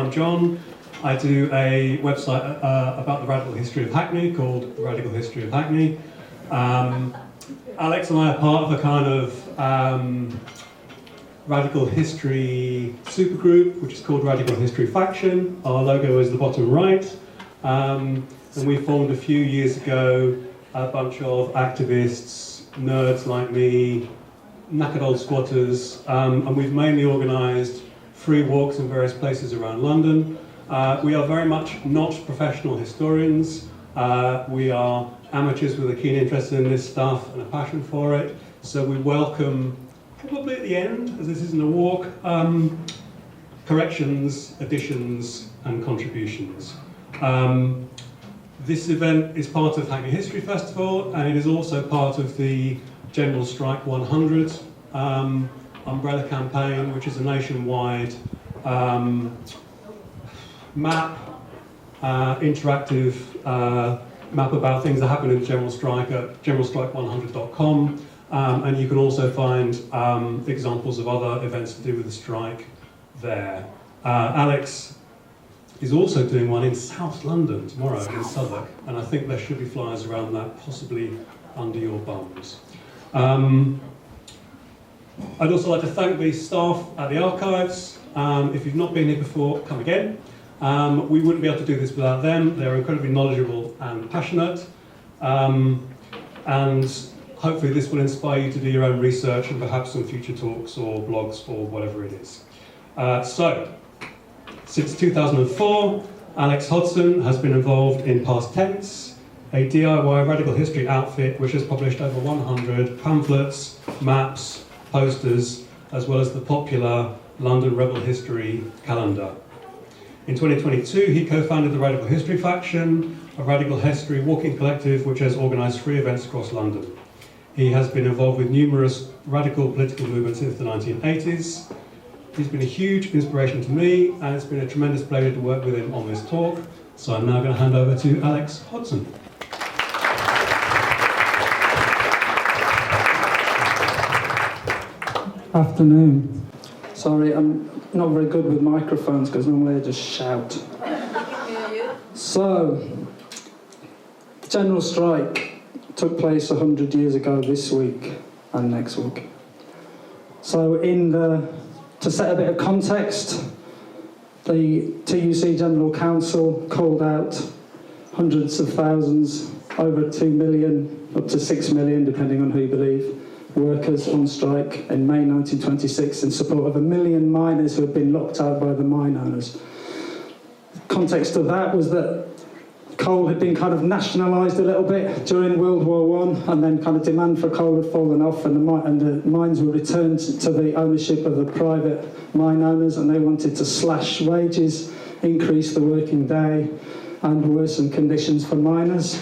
I'm John. I do a website about the radical history of Hackney called The Radical History of Hackney. Alex and I are part of a kind of radical history supergroup, which is called Radical History Faction. Our logo is the bottom right. And we formed a few years ago a bunch of activists, nerds like me, knackered old squatters, and we've mainly organised free walks in various places around London. We are very much not professional historians. We are amateurs with a keen interest in this stuff and a passion for it. So we welcome, probably at the end, as this isn't a walk, corrections, additions and contributions. This event is part of Hackney History Festival, and it is also part of the General Strike 100 umbrella campaign, which is a nationwide map, interactive map about things that happen in the General Strike at generalstrike100.com, and you can also find examples of other events to do with the strike there. Alex is also doing one in South London tomorrow in Southwark, and I think there should be flyers around that, possibly under your bums. I'd also like to thank the staff at the archives. If you've not been here before, come again. We wouldn't be able to do this without them. They're incredibly knowledgeable and passionate. And hopefully this will inspire you to do your own research and perhaps some future talks or blogs or whatever it is. So, since 2004, Alex Hodson has been involved in Past Tense, a DIY radical history outfit which has published over 100 pamphlets, maps, posters, as well as the popular London Rebel History calendar. In 2022, he co-founded the Radical History Faction, a radical history walking collective which has organised free events across London. He has been involved with numerous radical political movements since the 1980s. He's been a huge inspiration to me, and it's been a tremendous pleasure to work with him on this talk. So I'm now going to hand over to Alex Hodson. Afternoon. Sorry, I'm not very good with microphones because normally I just shout. So, General Strike took place 100 years ago this week and next week. So to set a bit of context, the TUC General Council called out hundreds of thousands, over 2 million, up to 6 million, depending on who you believe, workers on strike in May 1926 in support of 1 million miners who had been locked out by the mine owners. The context of that was that coal had been kind of nationalised a little bit during World War I, and then kind of demand for coal had fallen off, and the mines were returned to the ownership of the private mine owners, and they wanted to slash wages, increase the working day, and worsen conditions for miners.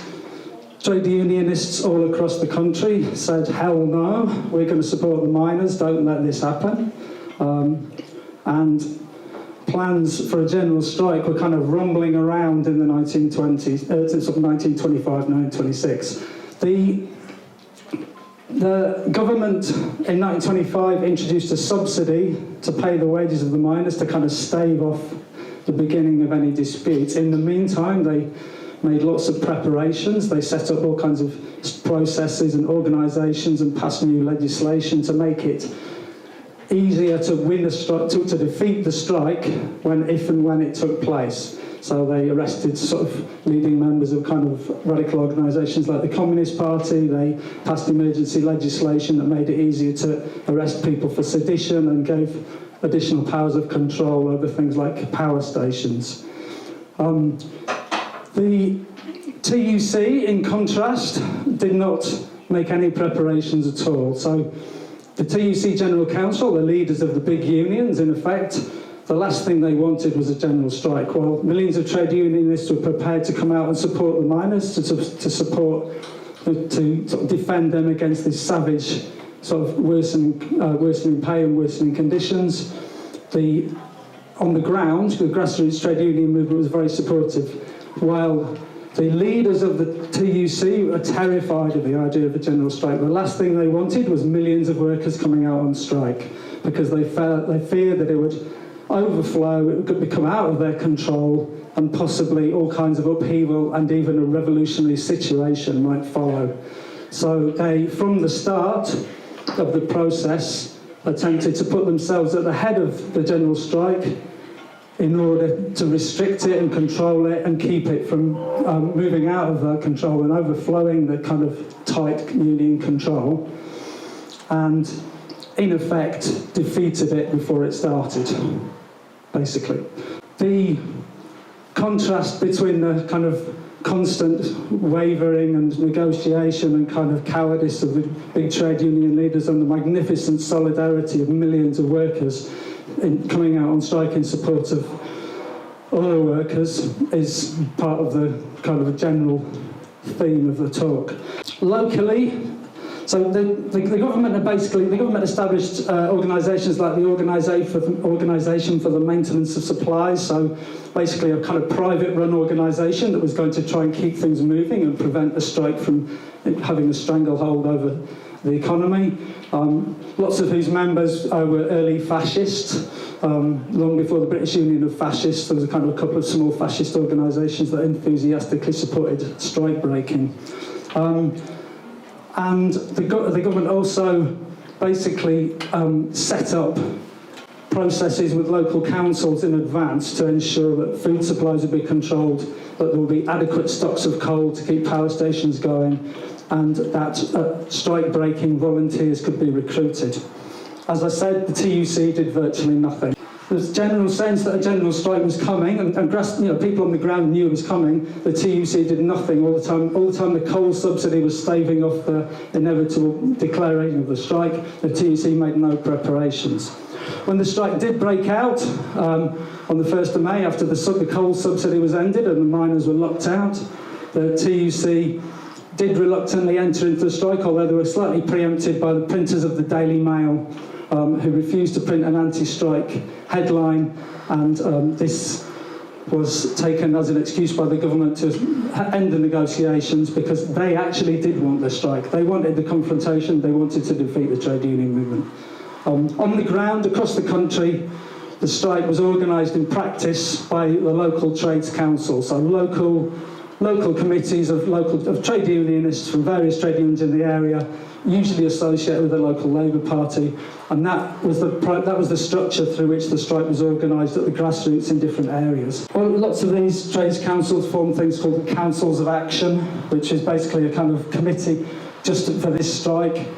Trade unionists all across the country said, hell no, we're going to support the miners, don't let this happen. And plans for a general strike were kind of rumbling around in the 1920s, sort of 1925, 1926. The government in 1925 introduced a subsidy to pay the wages of the miners to kind of stave off the beginning of any disputes. In the meantime, they made lots of preparations. They set up all kinds of processes and organisations and passed new legislation to make it easier to win a strike, to defeat the strike if and when it took place. So they arrested sort of leading members of kind of radical organisations like the Communist Party. They passed emergency legislation that made it easier to arrest people for sedition and gave additional powers of control over things like power stations. The TUC, in contrast, did not make any preparations at all. So the TUC General Council, the leaders of the big unions, in effect, the last thing they wanted was a general strike. Well, millions of trade unionists were prepared to come out and support the miners, to defend them against this savage sort of worsening pay and worsening conditions. On the ground, the grassroots trade union movement was very supportive, while the leaders of the TUC were terrified of the idea of a general strike. The last thing they wanted was millions of workers coming out on strike, because they feared that it would overflow, it could become out of their control, and possibly all kinds of upheaval and even a revolutionary situation might follow. So they, from the start of the process, attempted to put themselves at the head of the general strike in order to restrict it and control it and keep it from moving out of control and overflowing the kind of tight union control, and in effect defeated it before it started, basically. The contrast between the kind of constant wavering and negotiation and kind of cowardice of the big trade union leaders and the magnificent solidarity of millions of workers in coming out on strike in support of other workers is part of the kind of a general theme of the talk. Locally, so the government established organisations like the Organisation for the Maintenance of Supplies, so basically a kind of private-run organisation that was going to try and keep things moving and prevent the strike from having a stranglehold over the economy. Lots of whose members were early fascists. Long before the British Union of Fascists, there was a kind of a couple of small fascist organisations that enthusiastically supported strike breaking. And the government also basically set up processes with local councils in advance to ensure that food supplies would be controlled, that there would be adequate stocks of coal to keep power stations going, and that strike-breaking volunteers could be recruited. As I said, the TUC did virtually nothing. There's a general sense that a general strike was coming, and people on the ground knew it was coming. The TUC did nothing all the time. All the time the coal subsidy was staving off the inevitable declaration of the strike, the TUC made no preparations. When the strike did break out on the 1st of May, after the coal subsidy was ended and the miners were locked out, the TUC did reluctantly enter into the strike, although they were slightly preempted by the printers of the Daily Mail, who refused to print an anti-strike headline, and this was taken as an excuse by the government to end the negotiations, because they actually did want the strike. They wanted the confrontation, they wanted to defeat the trade union movement. On the ground, across the country, the strike was organised in practice by the local trades council, so local committees of trade unionists from various trade unions in the area, usually associated with the local Labour Party, and that was the structure through which the strike was organised at the grassroots in different areas. Well, lots of these trades councils form things called councils of action, which is basically a kind of committee just for this strike,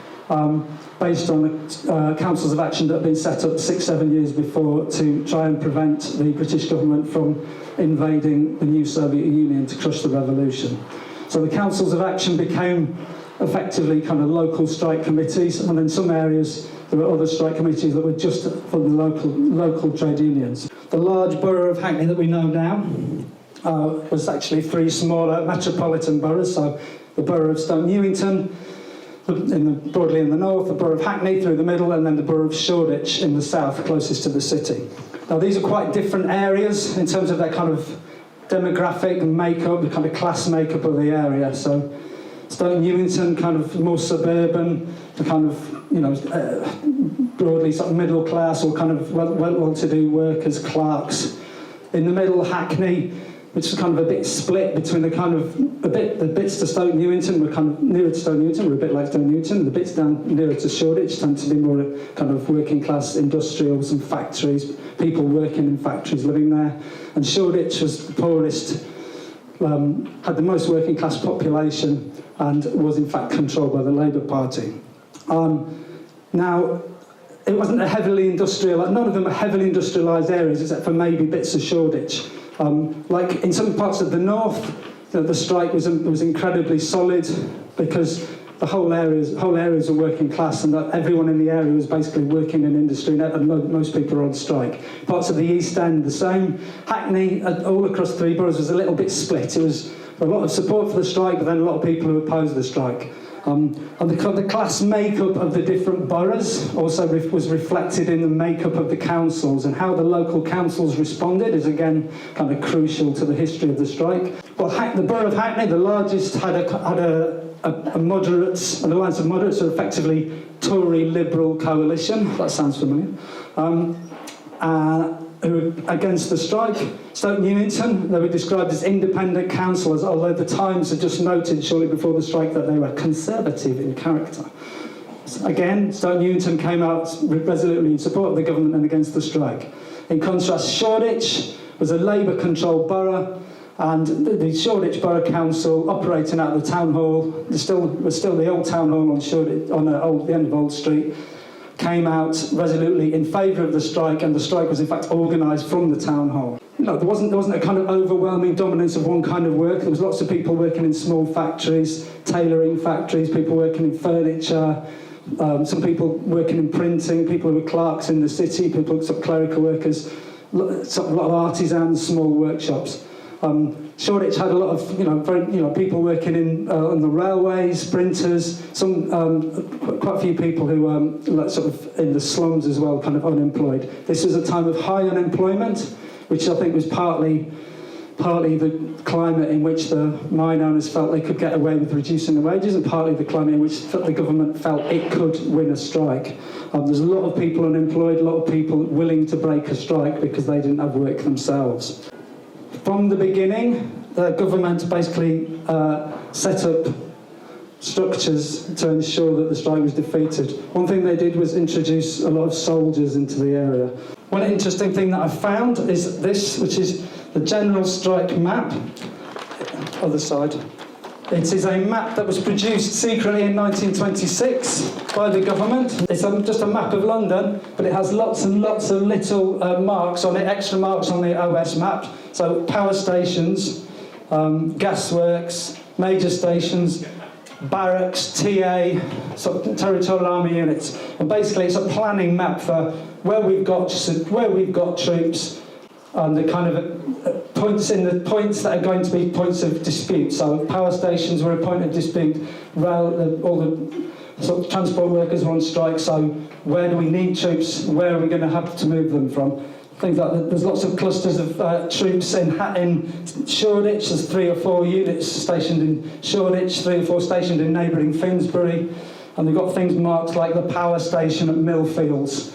based on the councils of action that have been set up 6-7 years before to try and prevent the British government from invading the new Soviet Union to crush the revolution. So the councils of action became effectively kind of local strike committees, and in some areas there were other strike committees that were just for the local trade unions. The large borough of Hackney that we know now was actually 3 smaller metropolitan boroughs, so the borough of Stoke Newington, broadly in the north, the borough of Hackney through the middle, and then the borough of Shoreditch in the south, closest to the city. Now these are quite different areas in terms of their kind of demographic makeup, the kind of class makeup of the area. So Stoke Newington, kind of more suburban, the kind of, broadly sort of middle class or kind of well-to-do workers, clerks. In the middle, Hackney, which is kind of a bit split between the bits to Stoke Newington were kind of nearer to Stoke Newington, were a bit like Stoke Newington. The bits down nearer to Shoreditch tend to be more kind of working class industrials and factories, people working in factories living there. And Shoreditch was the poorest, had the most working class population, and was in fact controlled by the Labour Party. Now, it wasn't a heavily industrialised, none of them are heavily industrialised areas except for maybe bits of Shoreditch. Like in some parts of the north, the strike was incredibly solid because the whole areas are working class, and that everyone in the area was basically working in industry, and most people are on strike. Parts of the East End, the same. Hackney, all across 3 boroughs, was a little bit split. It was a lot of support for the strike, but then a lot of people who opposed the strike. And the class makeup of the different boroughs also was reflected in the makeup of the councils, and how the local councils responded is again kind of crucial to the history of the strike. Well, the borough of Hackney, the largest, had a moderates, an alliance of moderates, so effectively Tory Liberal coalition. That sounds familiar. who were against the strike. Stoke Newington, they were described as independent councillors, although the Times had just noted shortly before the strike that they were conservative in character. Again, Stoke Newington came out resolutely in support of the government and against the strike. In contrast, Shoreditch was a Labour-controlled borough, and the Shoreditch Borough Council, operating out of the town hall, was still the old town hall on Shoreditch, on the end of Old Street, came out resolutely in favour of the strike, and the strike was in fact organised from the town hall. No, there wasn't a kind of overwhelming dominance of one kind of work. There was lots of people working in small factories, tailoring factories, people working in furniture, some people working in printing, people who were clerks in the city, people sort of clerical workers, a lot of artisans, small workshops. Shoreditch had a lot of people working in on the railways, printers, quite a few people who were sort of in the slums as well, kind of unemployed. This was a time of high unemployment, which I think was partly the climate in which the mine owners felt they could get away with reducing the wages, and partly the climate in which the government felt it could win a strike. There's a lot of people unemployed, a lot of people willing to break a strike because they didn't have work themselves. From the beginning, the government basically set up structures to ensure that the strike was defeated. One thing they did was introduce a lot of soldiers into the area. One interesting thing that I found is this, which is the general strike map. Other side. It is a map that was produced secretly in 1926 by the government. It's just a map of London, but it has lots and lots of little marks on it, extra marks on the OS map. So power stations, gasworks, major stations, barracks, TA, sort of territorial army units. And basically it's a planning map for where we've got troops, and the kind of points that are going to be points of dispute. So power stations were a point of dispute. All the sort of transport workers were on strike. So where do we need troops? Where are we going to have to move them from? Things like that. There's lots of clusters of troops in Shoreditch. There's 3 or 4 units stationed in Shoreditch, 3 or 4 stationed in neighbouring Finsbury, and they've got things marked like the power station at Millfields,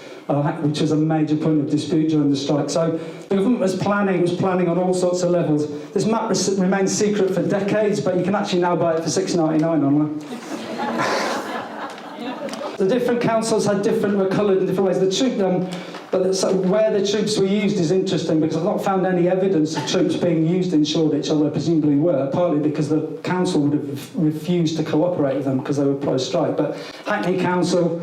which was a major point of dispute during the strike. So the government was planning on all sorts of levels. This map remained secret for decades, but you can actually now buy it for $6.99 online. The different councils were coloured in different ways. Where the troops were used is interesting, because I've not found any evidence of troops being used in Shoreditch, although presumably were, partly because the council would have refused to cooperate with them because they were pro-strike. But Hackney Council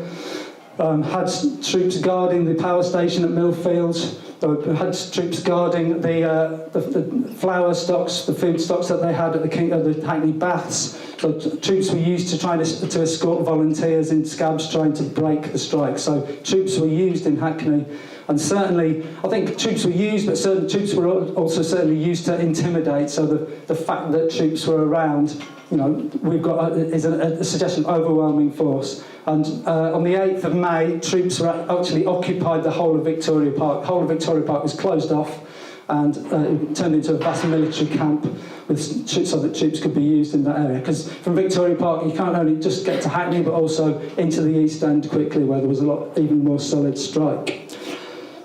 had troops guarding the power station at Millfields, had troops guarding the flour stocks, the food stocks that they had at the Hackney Baths. So troops were used to try to escort volunteers in scabs trying to break the strike. So troops were used in Hackney, and certainly I think troops were used, but certain troops were also certainly used to intimidate. So the fact that troops were around, we've got is a suggestion of overwhelming force. And on the 8th of May, troops were actually occupied the whole of Victoria Park. The whole of Victoria Park was closed off, and it turned into a vast military camp so that troops could be used in that area. Because from Victoria Park, you can't only just get to Hackney, but also into the East End quickly, where there was even more solid strike.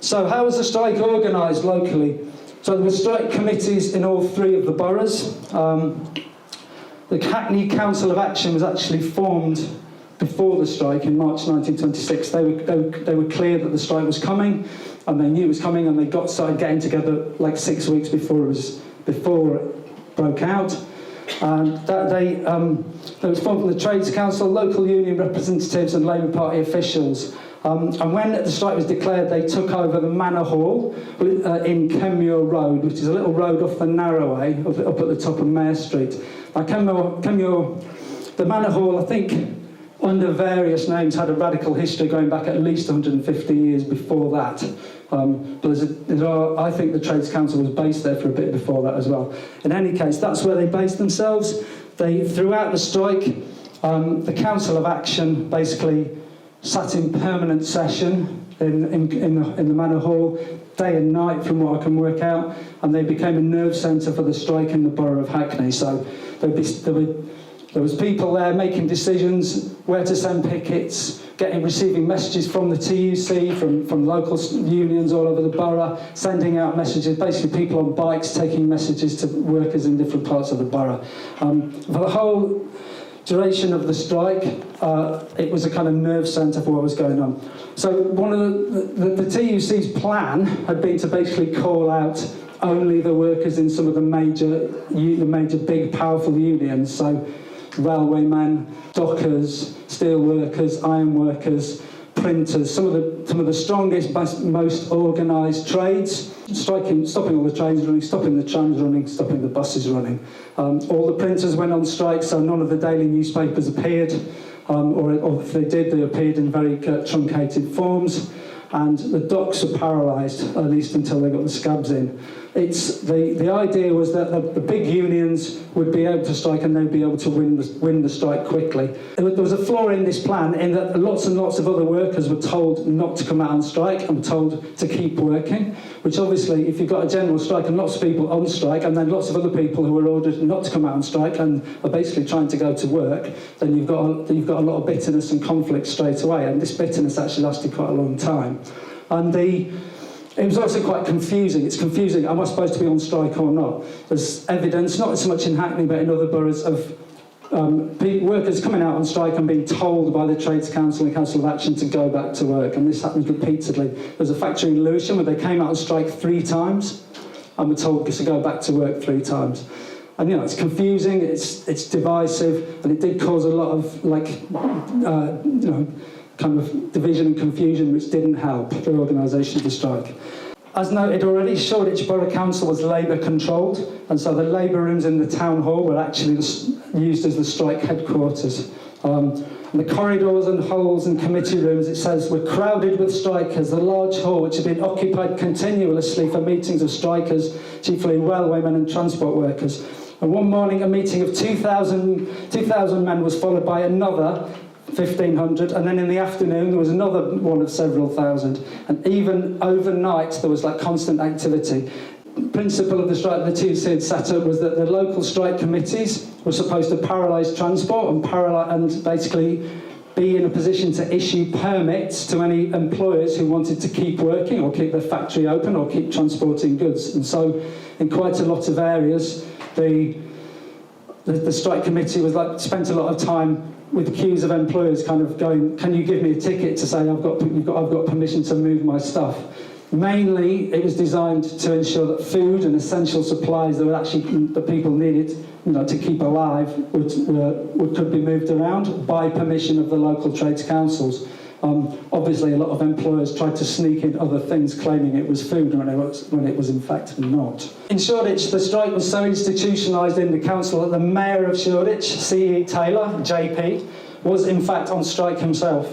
So how was the strike organised locally? So there were strike committees in all 3 of the boroughs. The Hackney Council of Action was actually formed before the strike in March 1926. They were clear that the strike was coming, and they knew it was coming, and they started getting together like 6 weeks before it broke out. And they was formed from the Trades Council, local union representatives, and Labour Party officials. And when the strike was declared, they took over the Manor Hall in Kenmure Road, which is a little road off the Narrowway, up at the top of Mare Street. Now, Kenmure, the Manor Hall, I think, under various names, had a radical history going back at least 150 years before that. But I think the Trades Council was based there for a bit before that as well. In any case, that's where they based themselves. Throughout the strike, the Council of Action basically sat in permanent session in the Manor Hall, day and night from what I can work out, and they became a nerve centre for the strike in the borough of Hackney. So There was people there making decisions where to send pickets, receiving messages from the TUC, from local unions all over the borough, sending out messages, basically people on bikes taking messages to workers in different parts of the borough. For the whole duration of the strike, it was a kind of nerve centre for what was going on. So one of the TUC's plan had been to basically call out only the workers in some of the major big powerful unions, so railwaymen, dockers, steel workers, iron workers, printers, some of the strongest, most organised trades, stopping all the trains running, stopping the trams running, stopping the buses running. All the printers went on strike, so none of the daily newspapers appeared, or if they did, they appeared in very truncated forms, and the docks were paralysed, at least until they got the scabs in. The idea was that the big unions would be able to strike and they'd be able to win the strike quickly. There was a flaw in this plan in that lots and lots of other workers were told not to come out on strike and were told to keep working, which obviously, if you've got a general strike and lots of people on strike and then lots of other people who are ordered not to come out on strike and are basically trying to go to work, then you've got a lot of bitterness and conflict straight away, and this bitterness actually lasted quite a long time. And it was also quite confusing. It's confusing, am I supposed to be on strike or not? There's evidence, not so much in Hackney but in other boroughs, of workers coming out on strike and being told by the Trades Council and Council of Action to go back to work, and this happens repeatedly. There's a factory in Lewisham where they came out on strike 3 times and were told to go back to work 3 times. And it's confusing, it's divisive, and it did cause a lot of kind of division and confusion, which didn't help the organisation of the strike. As noted already, Shoreditch Borough Council was Labour controlled, and so the Labour rooms in the town hall were actually used as the strike headquarters. And the corridors and halls and committee rooms, it says, were crowded with strikers. The large hall, which had been occupied continuously for meetings of strikers, chiefly railwaymen and transport workers. And one morning, a meeting of 2,000 men was followed by another 1,500, and then in the afternoon there was another one of several thousand, and even overnight there was constant activity. The principle of the strike the TUC had set up was that the local strike committees were supposed to paralyse transport and basically be in a position to issue permits to any employers who wanted to keep working or keep their factory open or keep transporting goods. And so in quite a lot of areas the strike committee was spent a lot of time with queues of employers kind of going, can you give me a ticket to say I've got permission to move my stuff? Mainly, it was designed to ensure that food and essential supplies that people needed to keep alive could be moved around by permission of the local trades councils. Obviously, a lot of employers tried to sneak in other things, claiming it was food when it was in fact not. In Shoreditch, the strike was so institutionalised in the council that the Mayor of Shoreditch, C.E. Taylor, JP, was in fact on strike himself,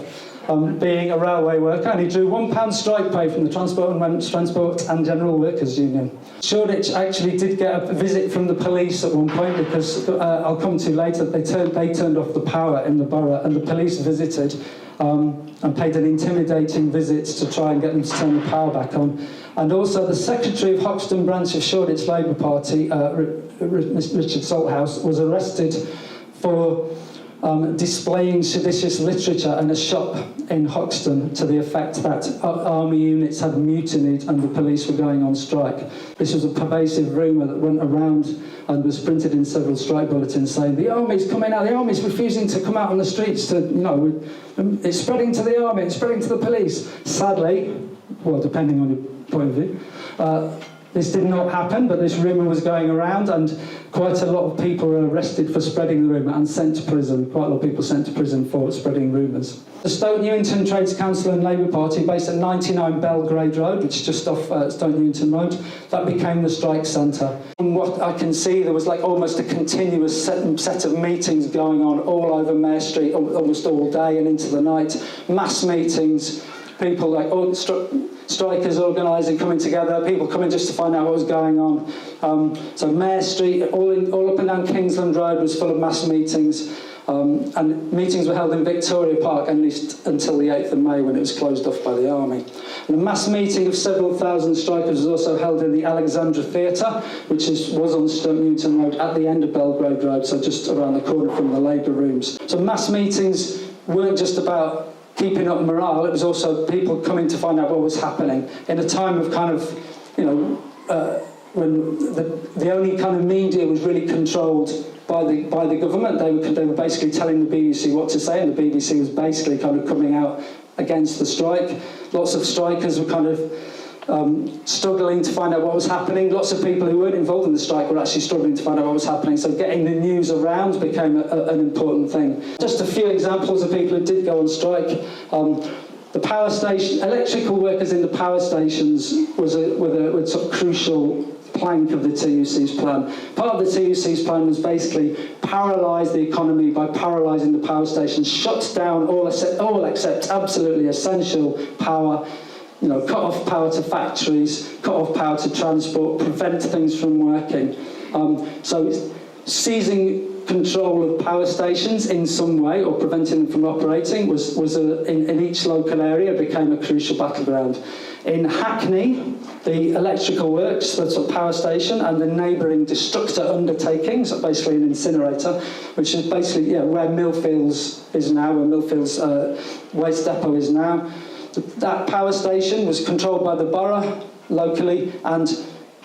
being a railway worker, and he drew £1 strike pay from the Transport and General Workers Union. Shoreditch actually did get a visit from the police at one point, because I'll come to later, they turned off the power in the borough, and the police visited and paid an intimidating visit to try and get them to turn the power back on. And also the secretary of Hodson branch of Shoreditch Labour Party, Richard Salthouse, was arrested for displaying seditious literature in a shop in Hodson to the effect that army units had mutinied and the police were going on strike. This was a pervasive rumour that went around and was printed in several strike bulletins saying the army's coming out, the army's refusing to come out on the streets it's spreading to the army, it's spreading to the police. Sadly, well, depending on your point of view, this did not happen, but this rumour was going around, and quite a lot of people were arrested for spreading the rumour and sent to prison. Quite a lot of people sent to prison for spreading rumours. The Stoke Newington Trades Council and Labour Party, based at 99 Belgrade Road, which is just off Stoke Newington Road, that became the strike centre. From what I can see, there was almost a continuous set of meetings going on all over Mare Street, almost all day and into the night. Mass meetings, people strikers organising, coming together, people coming just to find out what was going on. So Mare Street, all up and down Kingsland Road was full of mass meetings. And meetings were held in Victoria Park at least until the 8th of May, when it was closed off by the army. And a mass meeting of several thousand strikers was also held in the Alexandra Theatre, which was on Stoke Newington Road at the end of Belgrave Road, so just around the corner from the Labour rooms. So mass meetings weren't just about keeping up morale, it was also people coming to find out what was happening in a time of kind of, when the only kind of media was really controlled by the government. They were basically telling the BBC what to say, and the BBC was basically kind of coming out against the strike. Lots of strikers were kind of struggling to find out what was happening. Lots of people who weren't involved in the strike were actually struggling to find out what was happening. So getting the news around became an important thing. Just a few examples of people who did go on strike. The power station, electrical workers in the power stations were a sort of crucial plank of the TUC's plan. Part of the TUC's plan was basically paralyse the economy by paralysing the power stations, shut down all except absolutely essential power, cut off power to factories, cut off power to transport, prevent things from working. So seizing control of power stations in some way, or preventing them from operating, in each local area became a crucial battleground. In Hackney, the electrical works, the sort of power station, and the neighbouring destructor undertaking, so basically an incinerator, which is basically where Millfields is now, where Millfields waste depot is now. That power station was controlled by the borough locally, and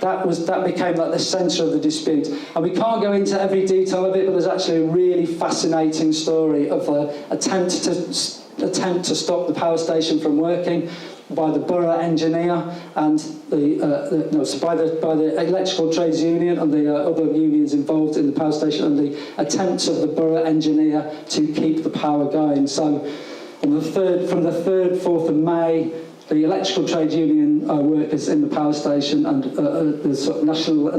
that became like the centre of the dispute. And we can't go into every detail of it, but there's actually a really fascinating story of an attempt to stop the power station from working by the borough engineer and by the electrical trades union and the other unions involved in the power station, and the attempts of the borough engineer to keep the power going. So from the 3rd, 4th of May, the electrical trade union workers in the power station and the sort of National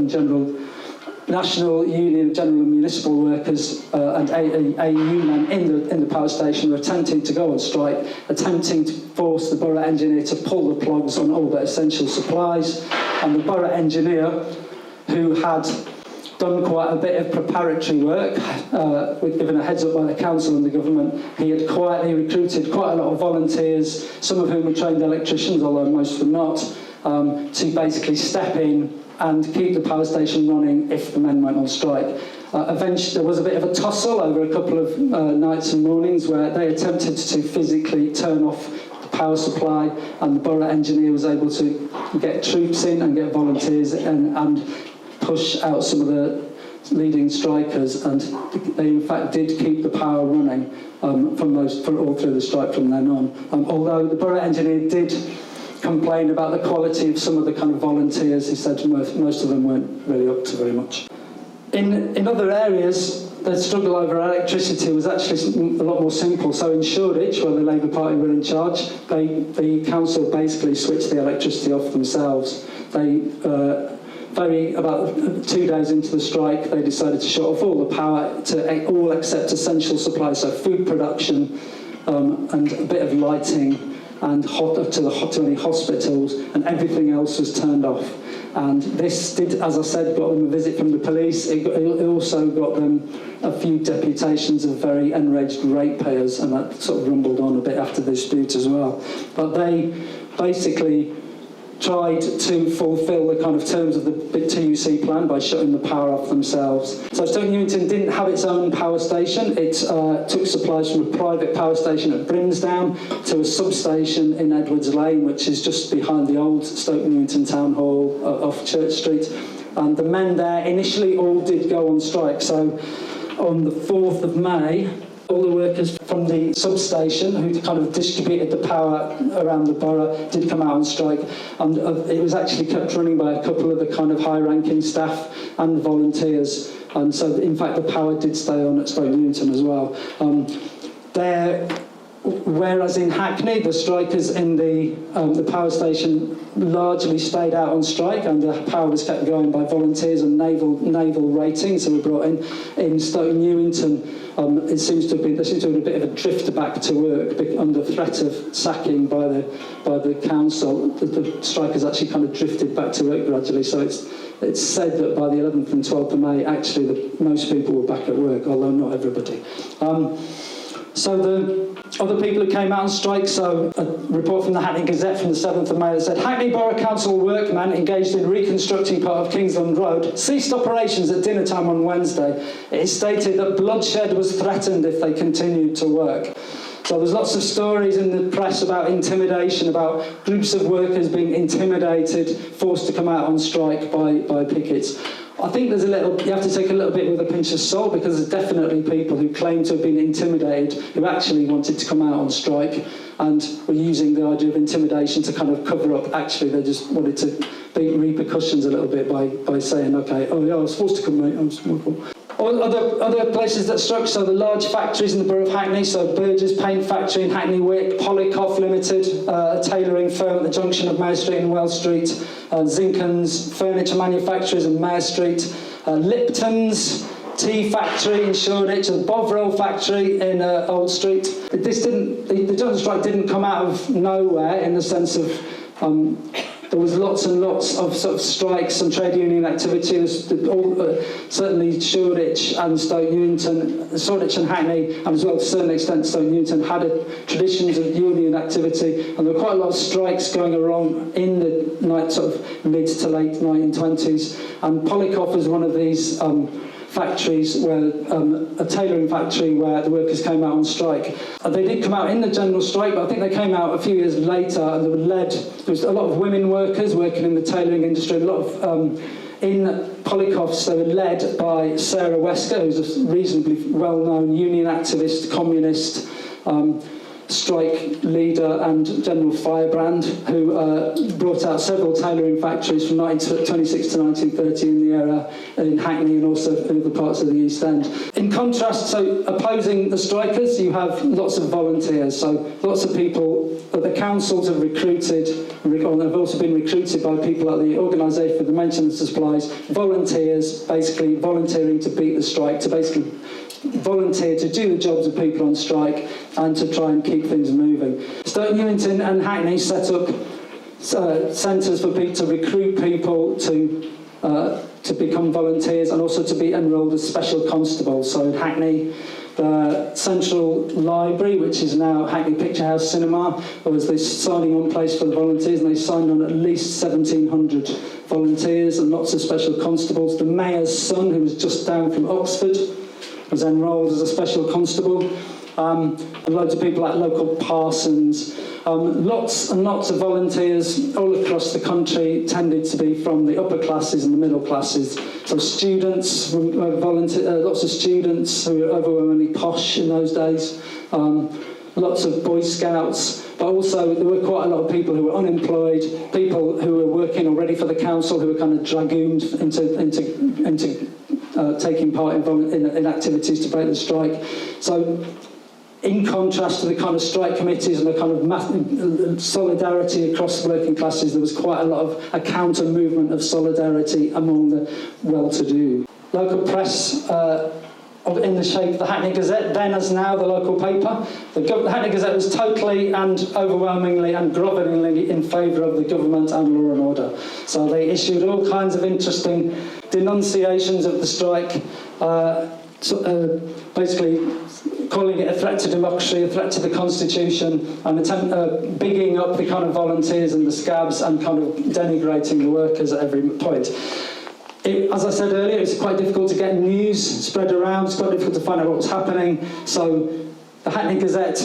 Union of General and Municipal Workers and AU men in the power station were attempting to go on strike, attempting to force the borough engineer to pull the plugs on all the essential supplies. And the borough engineer, who had done quite a bit of preparatory work, given a heads up by the council and the government, he had quietly recruited quite a lot of volunteers, some of whom were trained electricians, although most were not, to basically step in and keep the power station running if the men went on strike. Eventually, there was a bit of a tussle over a couple of nights and mornings where they attempted to physically turn off the power supply, and the borough engineer was able to get troops in and get volunteers and push out some of the leading strikers, and they in fact did keep the power running for all through the strike from then on. Although the borough engineer did complain about the quality of some of the kind of volunteers, he said most of them weren't really up to very much. In other areas, the struggle over electricity was actually a lot more simple. So in Shoreditch, where the Labour Party were in charge, the council basically switched the electricity off themselves. About 2 days into the strike, they decided to shut off all the power to all except essential supplies, so food production and a bit of lighting and to any hospitals, and everything else was turned off. And this did, as I said, got them a visit from the police. It also got them a few deputations of very enraged ratepayers, and that sort of rumbled on a bit after the dispute as well. But they basically tried to fulfil the kind of terms of the TUC plan by shutting the power off themselves. So Stoke Newington didn't have its own power station. It took supplies from a private power station at Brimsdown to a substation in Edwards Lane, which is just behind the old Stoke Newington Town Hall off Church Street. And the men there initially all did go on strike. So on the 4th of May, all the workers from the substation who kind of distributed the power around the borough did come out on strike, and it was actually kept running by a couple of the kind of high-ranking staff and volunteers, and so in fact the power did stay on at Stoke Newington as well. Whereas in Hackney, the strikers in the power station largely stayed out on strike, and the power was kept going by volunteers and naval ratings who were brought in. In Stoke Newington, there seems to have been a bit of a drift back to work under threat of sacking by the council. The strikers actually kind of drifted back to work gradually. So it's said that by the 11th and 12th of May, actually, most people were back at work, although not everybody. So the other people who came out on strike, so a report from the Hackney Gazette from the 7th of May that said, Hackney Borough Council workmen engaged in reconstructing part of Kingsland Road ceased operations at dinner time on Wednesday. It is stated that bloodshed was threatened if they continued to work. So there's lots of stories in the press about intimidation, about groups of workers being intimidated, forced to come out on strike by pickets. I think you have to take a little bit with a pinch of salt, because there's definitely people who claim to have been intimidated who actually wanted to come out on strike and were using the idea of intimidation to kind of cover up. Actually, they just wanted to beat repercussions a little bit by saying, okay, oh yeah, I was forced to come, mate. Other places that struck, so the large factories in the borough of Hackney, so Burgess Paint Factory in Hackney Wick, Polycoff Limited, a tailoring firm at the junction of Mare Street and Wells Street, Zinken's Furniture Manufacturers in Mare Street, Lipton's Tea Factory in Shoreditch, and Bovril Factory in Old Street. The general strike didn't come out of nowhere, in the sense of there was lots and lots of sort of strikes and trade union activity. Certainly Shoreditch and Stoke Newington, Shoreditch and Hackney, and as well to a certain extent Stoke Newington, had traditions of union activity, and there were quite a lot of strikes going around in the sort of mid to late 1920s. And Polycoff was one of these factories, where a tailoring factory where the workers came out on strike. They did come out in the general strike, but I think they came out a few years later, and there was a lot of women workers working in the tailoring industry. A lot of in Polycoffs, they were led by Sarah Wesker, who's a reasonably well-known union activist, communist, strike leader and general firebrand, who brought out several tailoring factories from 1926 to 1930 in the area, in Hackney and also in other parts of the East End. In contrast, so opposing the strikers, you have lots of volunteers. So lots of people that the councils have recruited, or have also been recruited by people like the Organisation for the Maintenance of Supplies, volunteers, basically volunteering to beat the strike, to basically volunteer to do the jobs of people on strike and to try and keep things moving. Stoke Newington and Hackney set up centres for people to recruit people to become volunteers and also to be enrolled as special constables. So in Hackney, the Central Library, which is now Hackney Picture House Cinema, was this signing on place for the volunteers, and they signed on at least 1,700 volunteers and lots of special constables. The Mayor's son, who was just down from Oxford, was enrolled as a special constable. And loads of people like local parsons. Lots and lots of volunteers all across the country tended to be from the upper classes and the middle classes. So students, lots of students who were overwhelmingly posh in those days. Lots of Boy Scouts, but also there were quite a lot of people who were unemployed, people who were working already for the council who were kind of dragooned into taking part in activities to break the strike. So in contrast to the kind of strike committees and the kind of solidarity across the working classes, there was quite a lot of a counter-movement of solidarity among the well-to-do. Local press, in the shape of the Hackney Gazette, then as now the local paper. The Hackney Gazette was totally and overwhelmingly and grovelingly in favour of the government and law and order. So they issued all kinds of interesting denunciations of the strike, basically calling it a threat to democracy, a threat to the Constitution, and bigging up the kind of volunteers and the scabs and kind of denigrating the workers at every point. As I said earlier, it's quite difficult to get news spread around. It's quite difficult to find out what's happening. So the Hackney Gazette,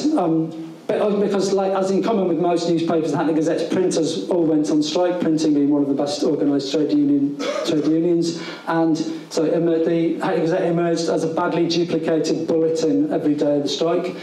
because as in common with most newspapers, the Hackney Gazette's printers all went on strike, printing being one of the best organised trade unions. And so the Hackney Gazette emerged as a badly duplicated bulletin every day of the strike.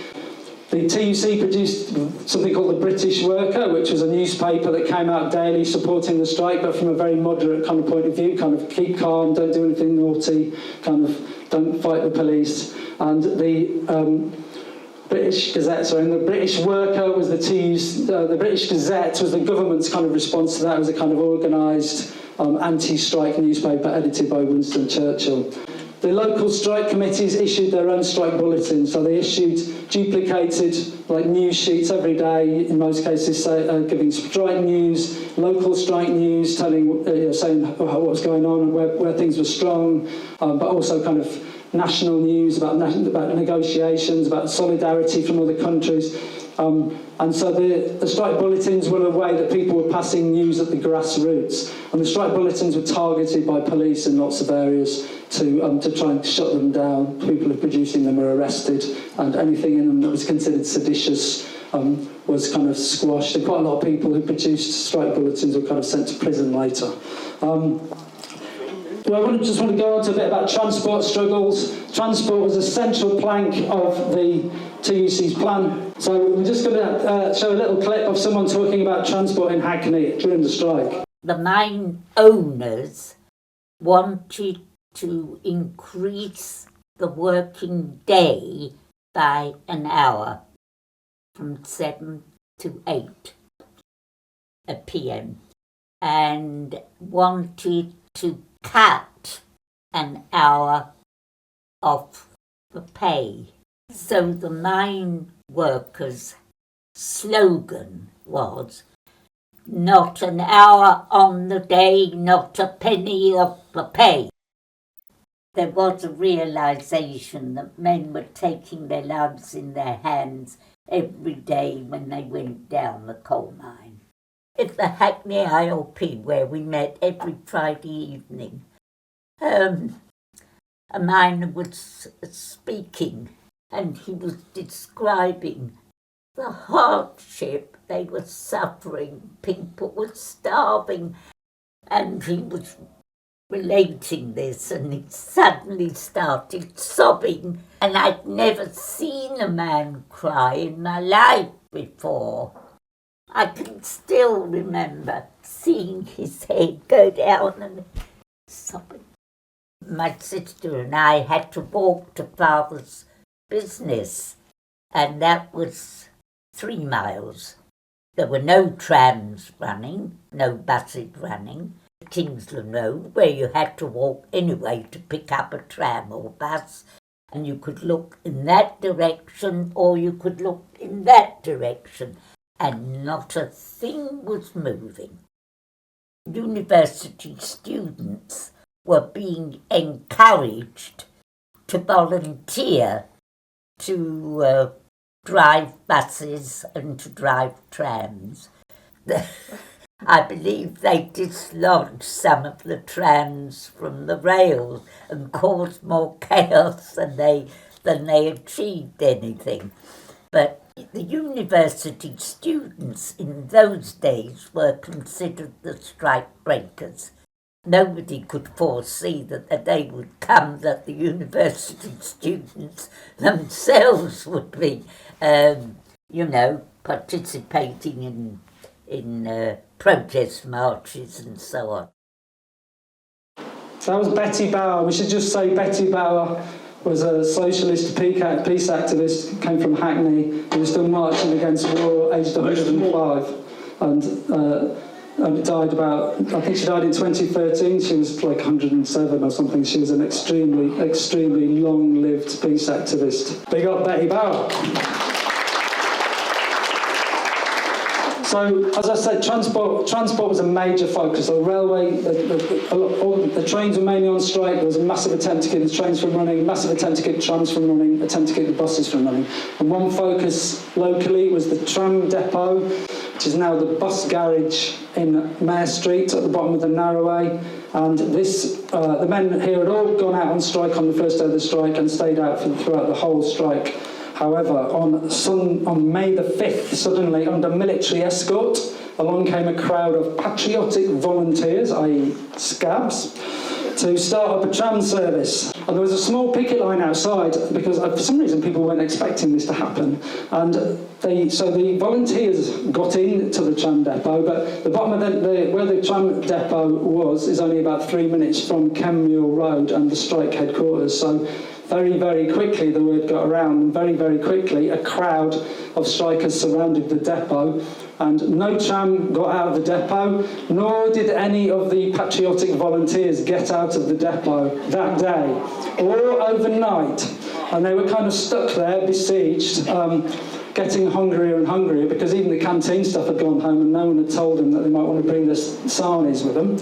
The TUC produced something called the British Worker, which was a newspaper that came out daily supporting the strike, but from a very moderate kind of point of view, kind of keep calm, don't do anything naughty, kind of don't fight the police. And the British Gazette, sorry, and the British Worker was the British Gazette was the government's kind of response to that. It was a kind of organised anti-strike newspaper edited by Winston Churchill. The local strike committees issued their own strike bulletins, so they issued duplicated news sheets every day, in most cases giving strike news, local strike news, saying what was going on, where things were strong, but also kind of national news about negotiations, about solidarity from other countries. And so the strike bulletins were a way that people were passing news at the grassroots. And the strike bulletins were targeted by police in lots of areas to try and shut them down. People who were producing them were arrested, and anything in them that was considered seditious was kind of squashed. And quite a lot of people who produced strike bulletins were kind of sent to prison later. I just want to go on to a bit about transport struggles. Transport was a central plank of the TUC's plan. So we're just going to show a little clip of someone talking about transport in Hackney during the strike. The mine owners wanted to increase the working day by an hour, from 7 to 8 p.m, and wanted to cut an hour off the pay. So the mine workers' slogan was, "Not an hour on the day, not a penny off the pay." There was a realisation that men were taking their lives in their hands every day when they went down the coal mine. At the Hackney ILP, where we met every Friday evening, a miner was speaking, and he was describing the hardship they were suffering. People were starving, and he was relating this, and he suddenly started sobbing. And I'd never seen a man cry in my life before. I can still remember seeing his head go down and sobbing. My sister and I had to walk to Father's business, and that was 3 miles. There were no trams running, no buses running. Kingsland Road, where you had to walk anyway to pick up a tram or bus, and you could look in that direction or you could look in that direction, and not a thing was moving. University students were being encouraged to volunteer to drive buses and to drive trams. I believe they dislodged some of the trams from the rails and caused more chaos than they achieved anything. But the university students in those days were considered the strike breakers. Nobody could foresee that the day would come that the university students themselves would be, participating in protest marches and so on. That was Betty Bauer. We should just say Betty Bauer was a socialist peace activist, came from Hackney, who was still marching against war, aged 105, and died I think she died in 2013. She was like 107 or something. She was an extremely long-lived peace activist. Big up Betty Bauer. So, as I said, transport was a major focus. The railway, the trains were mainly on strike. There was a massive attempt to keep the trains from running, massive attempt to keep trams from running, attempt to keep the buses from running. And one focus locally was the tram depot, which is now the bus garage in Mare Street at the bottom of the Narrowway. And the men here had all gone out on strike on the first day of the strike and stayed out throughout the whole strike. However, on May the 5th, suddenly, under military escort, along came a crowd of patriotic volunteers, i.e. scabs, to start up a tram service. And there was a small picket line outside, because for some reason people weren't expecting this to happen. And so the volunteers got into the tram depot, but the bottom of where the tram depot was is only about 3 minutes from Kenmure Road and the strike headquarters. So Very, very quickly the word got around, and very, very quickly a crowd of strikers surrounded the depot, and no tram got out of the depot, nor did any of the patriotic volunteers get out of the depot that day or overnight. And they were kind of stuck there, besieged, getting hungrier and hungrier, because even the canteen stuff had gone home and no one had told them that they might want to bring their sarnies with them.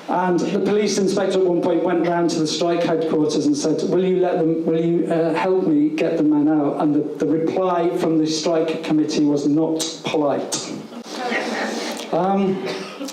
And the police inspector at one point went round to the strike headquarters and said, will you help me get the men out? And the reply from the strike committee was not polite.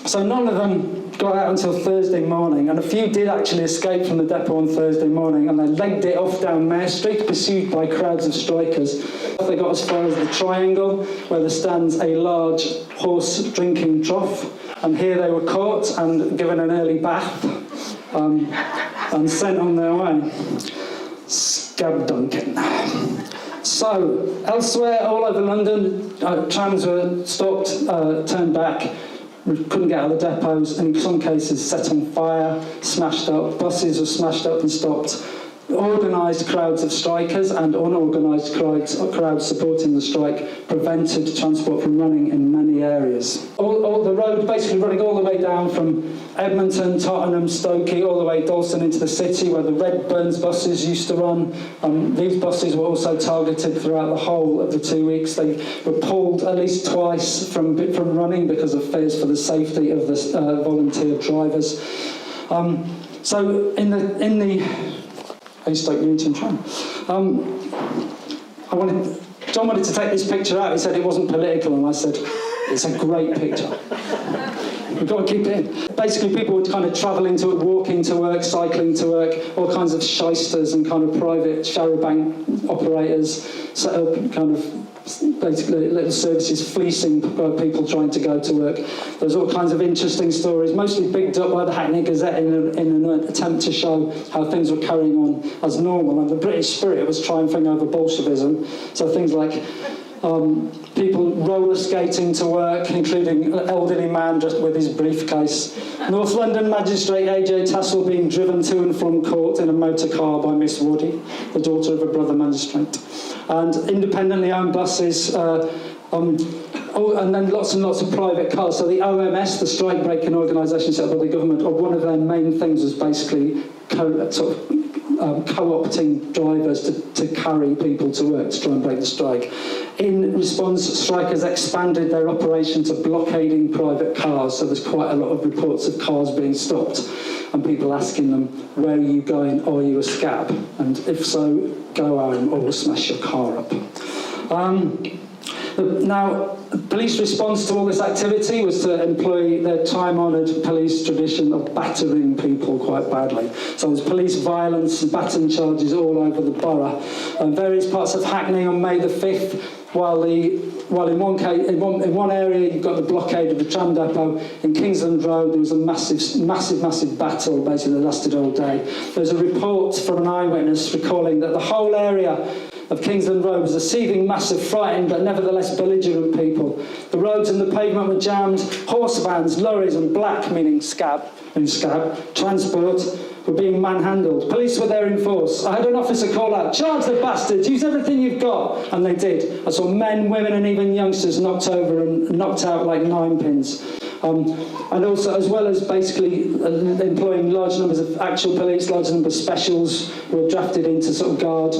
So none of them got out until Thursday morning, and a few did actually escape from the depot on Thursday morning, and they legged it off down Mare Street, pursued by crowds of strikers. They got as far as the Triangle, where there stands a large horse drinking trough, and here they were caught and given an early bath and sent on their way. Scab dunking. So, elsewhere, all over London, trams were stopped, turned back, couldn't get out of the depots, and in some cases set on fire, smashed up, buses were smashed up and stopped. Organised crowds of strikers and unorganised crowds supporting the strike prevented transport from running in many areas. All the road basically running all the way down from Edmonton, Tottenham, Stokey, all the way Dalston into the city, where the Redburns buses used to run. These buses were also targeted throughout the whole of the 2 weeks. They were pulled at least twice from running because of fears for the safety of the volunteer drivers. So in the Stoke Newington tram. John wanted to take this picture out. He said it wasn't political, and I said, it's a great picture. We've got to keep it in. Basically, people would kind of travel into it, walking to work, cycling to work, all kinds of shysters and kind of private charabanc operators set up kind of basically little services fleecing people trying to go to work. There's all kinds of interesting stories, mostly bigged up by the Hackney Gazette in an attempt to show how things were carrying on as normal, and the British spirit was triumphing over Bolshevism. So things like people roller skating to work, including an elderly man just with his briefcase. North London magistrate AJ Tassell being driven to and from court in a motor car by Miss Woody, the daughter of a brother magistrate. And independently owned buses, and then lots and lots of private cars. So the OMS, the strike-breaking organisation set up by the government, one of their main things was basically co-opting drivers to carry people to work to try and break the strike. In response, strikers expanded their operation to blockading private cars, so there's quite a lot of reports of cars being stopped and people asking them, where are you going, are you a scab? And if so, go home or we'll smash your car up. Now, police response to all this activity was to employ their time-honoured police tradition of battering people quite badly. So there's police violence and baton charges all over the borough. In various parts of Hackney on May the 5th, while in one area you've got the blockade of the tram depot, in Kingsland Road there was a massive battle basically that lasted all day. There's a report from an eyewitness recalling that the whole area of Kingsland Road was a seething mass of frightened but nevertheless belligerent people. The roads and the pavement were jammed, horse vans, lorries and black, meaning scab, transport, were being manhandled. Police were there in force. I had an officer call out, charge the bastards, use everything you've got. And they did. I saw men, women and even youngsters knocked over and knocked out like ninepins. And also, as well as basically employing large numbers of actual police, large number of specials who were drafted into sort of guard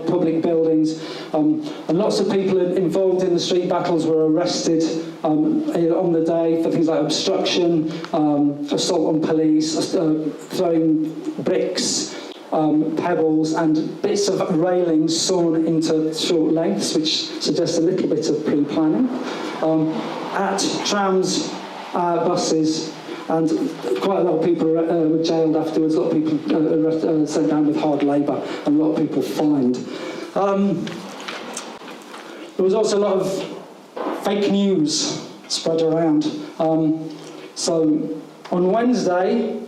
public buildings. And lots of people involved in the street battles were arrested on the day for things like obstruction, assault on police, throwing bricks, pebbles and bits of railings sawn into short lengths, which suggests a little bit of pre-planning, at trams, buses, and quite a lot of people were jailed afterwards. A lot of people sent down with hard labour, and a lot of people fined. There was also a lot of fake news spread around. So on Wednesday,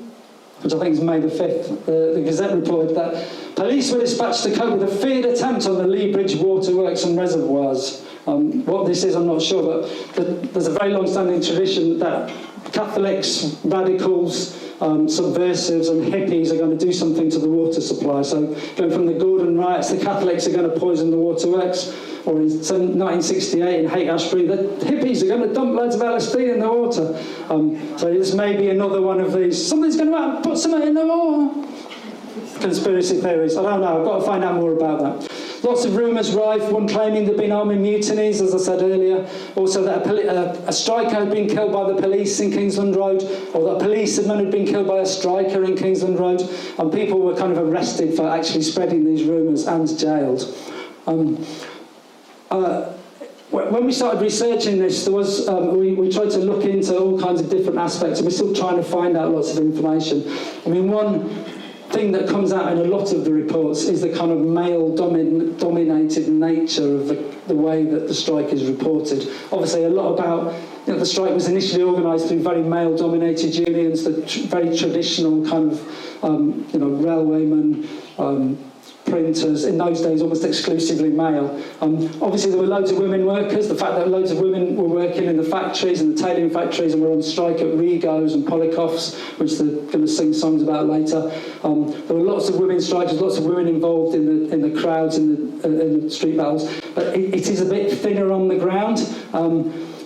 which I think is May the 5th, the Gazette reported that police were dispatched to cope with a feared attempt on the Lea Bridge waterworks and reservoirs. What this is, I'm not sure, but there's a very long-standing tradition that Catholics, radicals, subversives and hippies are going to do something to the water supply. So going from the Gordon riots, the Catholics are going to poison the waterworks, or in 1968 in Haight-Ashbury, the hippies are going to dump loads of LSD in the water. So this may be another one of these, something's going to happen, put something in the water. Conspiracy theories, I don't know, I've got to find out more about that. Lots of rumours rife, one claiming there'd been army mutinies, as I said earlier. Also that a striker had been killed by the police in Kingsland Road, or that a policeman had been killed by a striker in Kingsland Road, and people were kind of arrested for actually spreading these rumours and jailed. When we started researching this, there was we tried to look into all kinds of different aspects, and we're still trying to find out lots of information. I mean, one thing that comes out in a lot of the reports is the kind of male-dominated nature of the way that the strike is reported. Obviously, a lot about, the strike was initially organised through very male-dominated unions, the very traditional kind of, railwaymen, printers, in those days almost exclusively male. Obviously there were loads of women workers, the fact that loads of women were working in the factories and the tailoring factories and were on strike at Regos and Polikoffs, which they're going to sing songs about later. There were lots of women strikers, lots of women involved in the crowds, in the street battles, but it is a bit thinner on the ground.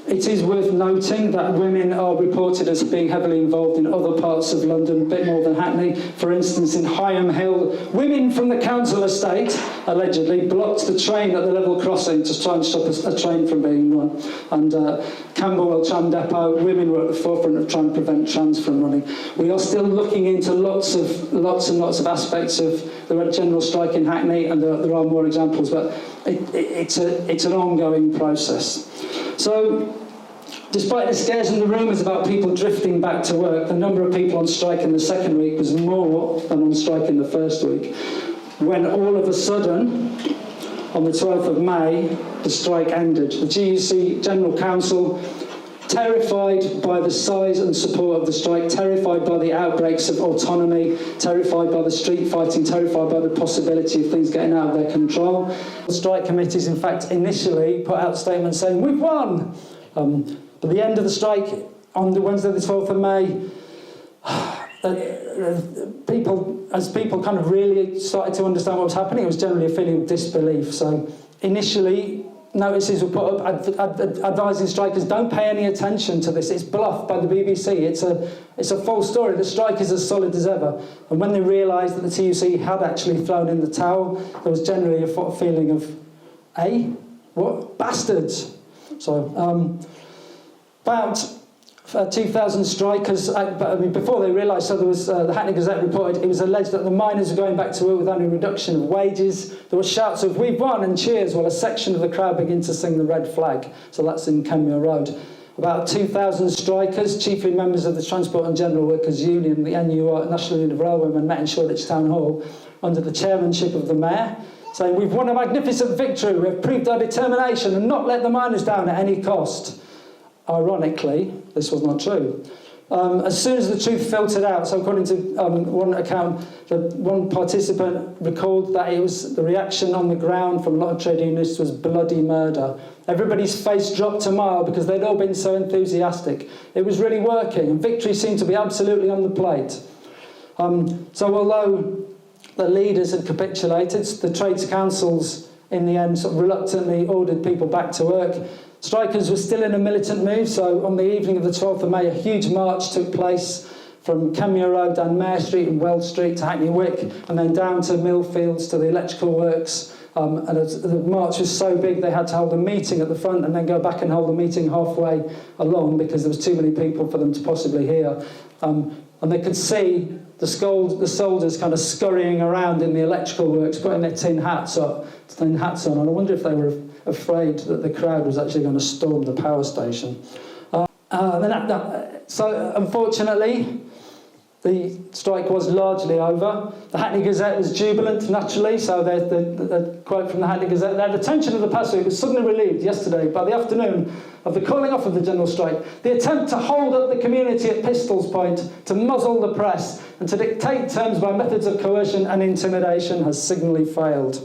It is worth noting that women are reported as being heavily involved in other parts of London, a bit more than Hackney. For instance, in Higham Hill, women from the council estate allegedly blocked the train at the level crossing to try and stop a train from being run. And Camberwell Tram Depot, women were at the forefront of trying to prevent trams from running. We are still looking into lots and lots of aspects of the general strike in Hackney, and there are more examples, but it's an ongoing process. So, despite the scares and the rumours about people drifting back to work, the number of people on strike in the second week was more than on strike in the first week, when all of a sudden, on the 12th of May, the strike ended. The GUC General Council, terrified by the size and support of the strike, terrified by the outbreaks of autonomy, terrified by the street fighting, terrified by the possibility of things getting out of their control. The strike committees, in fact, initially put out statements saying, "We've won!" But the end of the strike, on the Wednesday the 12th of May, people kind of really started to understand what was happening, it was generally a feeling of disbelief. So initially, notices were put up advising strikers, don't pay any attention to this, it's bluff by the BBC, it's a false story, the strike is as solid as ever. And when they realised that the TUC had actually thrown in the towel, there was generally a feeling of, what? Bastards! So, about 2,000 strikers, before they realised, so there was, the Hackney Gazette reported, it was alleged that the miners were going back to work with only a reduction of wages. There were shouts of, "We've won," and cheers, while a section of the crowd began to sing the red flag. So that's in Kenmure Road. About 2,000 strikers, chiefly members of the Transport and General Workers Union, the NUR, National Union of Railwaymen, met in Shoreditch Town Hall under the chairmanship of the Mayor, saying, "We've won a magnificent victory, we've proved our determination and not let the miners down at any cost." Ironically, this was not true. As soon as the truth filtered out, so according to one account, one participant recalled that it was the reaction on the ground from a lot of trade unionists was bloody murder. Everybody's face dropped a mile because they'd all been so enthusiastic. It was really working, and victory seemed to be absolutely on the plate. So although the leaders had capitulated, the trades councils in the end sort of reluctantly ordered people back to work. Strikers were still in a militant mood, so on the evening of the 12th of May, a huge march took place from Kenmure Road down Mare Street and Wells Street to Hackney Wick, and then down to Millfields to the electrical works. And the march was so big they had to hold a meeting at the front and then go back and hold a meeting halfway along because there was too many people for them to possibly hear. And they could see the soldiers kind of scurrying around in the electrical works, putting their tin hats on. And I wonder if they were afraid that the crowd was actually going to storm the power station. So unfortunately, the strike was largely over. The Hackney Gazette was jubilant, naturally, so the quote from the Hackney Gazette, "The attention of the passage was suddenly relieved yesterday by the afternoon of the calling off of the general strike. The attempt to hold up the community at pistol's point, to muzzle the press, and to dictate terms by methods of coercion and intimidation has signally failed."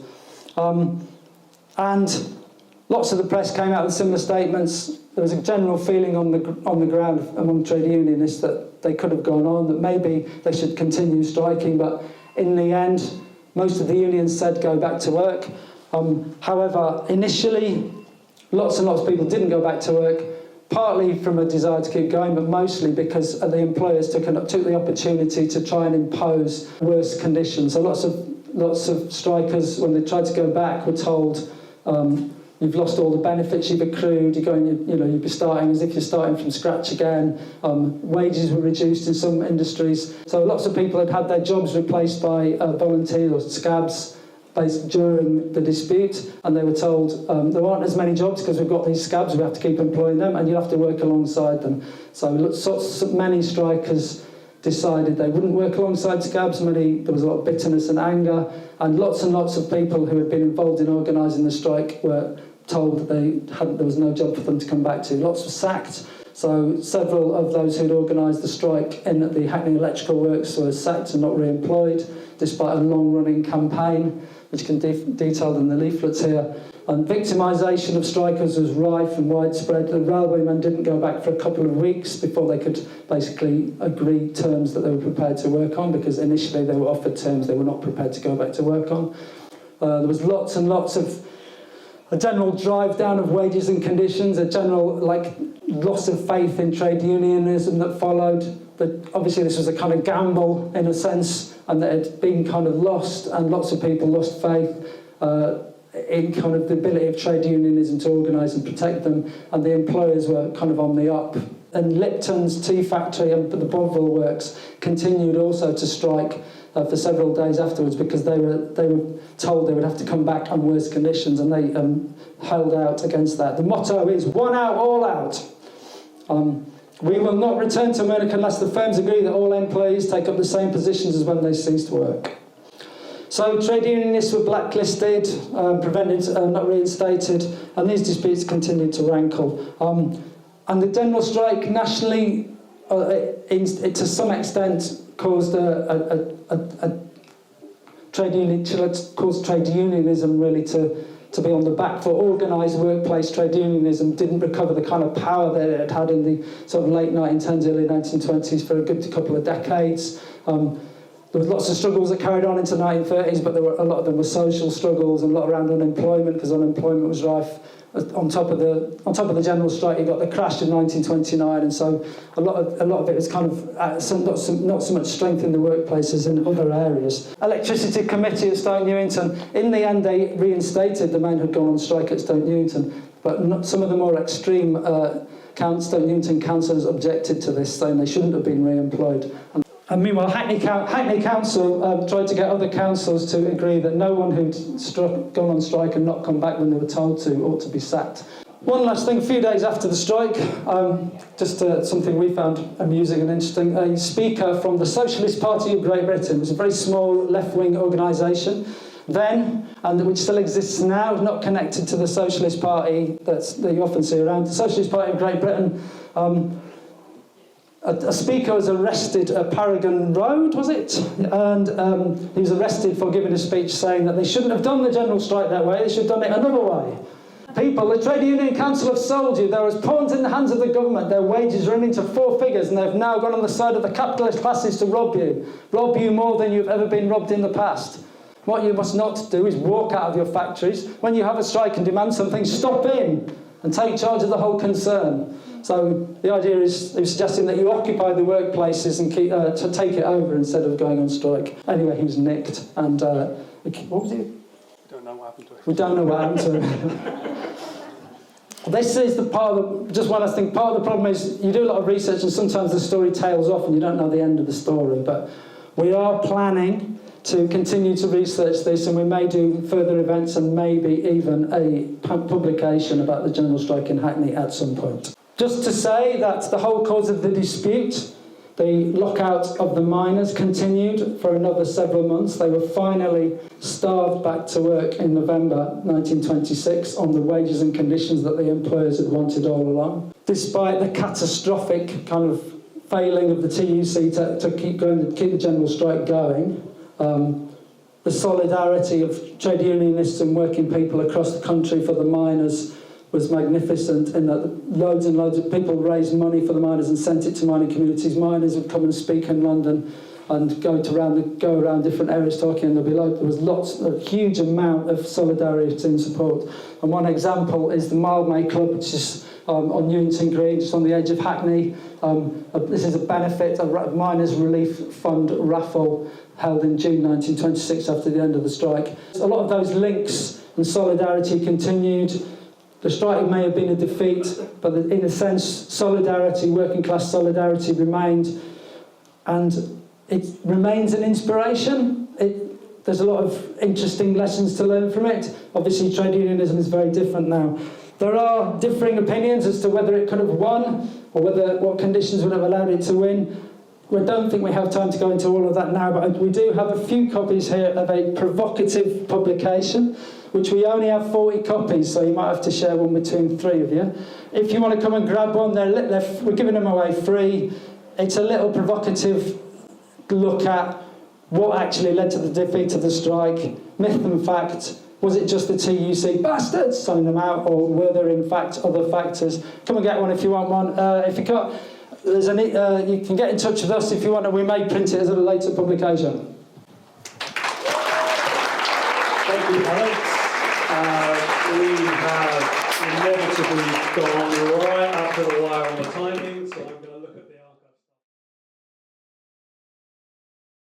And lots of the press came out with similar statements. there was a general feeling on the ground among trade unionists that they could have gone on, that maybe they should continue striking, but in the end, most of the unions said go back to work. However, initially, lots and lots of people didn't go back to work, partly from a desire to keep going, but mostly because the employers took the opportunity to try and impose worse conditions. So lots of strikers, when they tried to go back, were told, you've lost all the benefits you've accrued, you'd be starting as if you're starting from scratch again. Wages were reduced in some industries. So lots of people had their jobs replaced by volunteers or scabs during the dispute, and they were told there aren't as many jobs because we've got these scabs, we have to keep employing them, and you have to work alongside them. So many strikers decided they wouldn't work alongside scabs. There was a lot of bitterness and anger, and lots of people who had been involved in organising the strike were told there was no job for them to come back to. Lots were sacked. So several of those who'd organised the strike in the Hackney electrical works were sacked and not re-employed, despite a long-running campaign, which can detailed in the leaflets here. And victimisation of strikers was rife and widespread. The railwaymen didn't go back for a couple of weeks before they could basically agree terms that they were prepared to work on, because initially they were offered terms they were not prepared to go back to work on. There was lots and lots of a general drive down of wages and conditions, a general loss of faith in trade unionism that followed. But obviously this was a kind of gamble in a sense, and that had been kind of lost, and lots of people lost faith in kind of the ability of trade unionism to organise and protect them, and the employers were kind of on the up. And Lipton's tea factory and the Bovril works continued also to strike for several days afterwards, because they were told they would have to come back on worse conditions, and they held out against that. The motto is one out, all out. We will not return to work unless the firms agree that all employees take up the same positions as when they ceased work. So trade unionists were blacklisted, prevented, not reinstated, and these disputes continued to rankle. And the general strike nationally, to some extent, caused trade unionism really to be on the back foot. Organised workplace trade unionism didn't recover the kind of power that it had in the sort of late 1910s, early 1920s for a good couple of decades. There was lots of struggles that carried on into the 1930s, but a lot of them were social struggles, and a lot around unemployment, because unemployment was rife. On top of the general strike, you got the crash in 1929, and so a lot of it was kind of not so much strength in the workplaces in other areas. Electricity Committee at Stoke Newington. In the end, they reinstated the men who'd gone on strike at Stoke Newington, but some of the more extreme Stoke Newington councillors objected to this, saying they shouldn't have been re-employed. And meanwhile, Hackney Council tried to get other councils to agree that no one who'd gone on strike and not come back when they were told to ought to be sacked. One last thing, a few days after the strike, something we found amusing and interesting, a speaker from the Socialist Party of Great Britain. It was a very small left-wing organisation then, and which still exists now, not connected to the Socialist Party that you often see around. The Socialist Party of Great Britain, a speaker was arrested at Paragon Road, was it? And he was arrested for giving a speech saying that they shouldn't have done the general strike that way, they should have done it another way. People, the Trade Union Council have sold you. They're as pawns in the hands of the government. Their wages run into 4 figures, and they've now gone on the side of the capitalist classes to rob you more than you've ever been robbed in the past. What you must not do is walk out of your factories. When you have a strike and demand something, stop in and take charge of the whole concern. So the idea is he was suggesting that you occupy the workplaces and to take it over instead of going on strike. Anyway, he was nicked, and what was it? We don't know what happened to him. We don't know what happened to him. This is the part of just one last thing. Part of the problem is you do a lot of research, and sometimes the story tails off, and you don't know the end of the story. But we are planning to continue to research this, and we may do further events and maybe even a publication about the general strike in Hackney at some point. Just to say that the whole cause of the dispute, the lockout of the miners, continued for another several months. They were finally starved back to work in November 1926 on the wages and conditions that the employers had wanted all along. Despite the catastrophic kind of failing of the TUC to keep the general strike going, the solidarity of trade unionists and working people across the country for the miners was magnificent in that loads and loads of people raised money for the miners and sent it to mining communities. Miners would come and speak in London and go around different areas talking, and there was a huge amount of solidarity and support. And one example is the Mildmay Club, which is on Newington Green, just on the edge of Hackney. This is a benefit, a miners' relief fund raffle held in June 1926 after the end of the strike. A lot of those links and solidarity continued. The strike may have been a defeat, but in a sense, solidarity, working class solidarity remained, and it remains an inspiration. There's a lot of interesting lessons to learn from it. Obviously, trade unionism is very different now. There are differing opinions as to whether it could have won or what conditions would have allowed it to win. We don't think we have time to go into all of that now, but we do have a few copies here of a provocative publication, which we only have 40 copies, so you might have to share one between 3 of you. If you want to come and grab one, we're giving them away free. It's a little provocative look at what actually led to the defeat of the strike, myth and fact. Was it just the TUC bastards selling them out, or were there in fact other factors? Come and get one if you want one. If you can't, you can get in touch with us if you want, and we may print it as a later publication. Thank you, Alex. We have inevitably gone right up to the wire on the timing.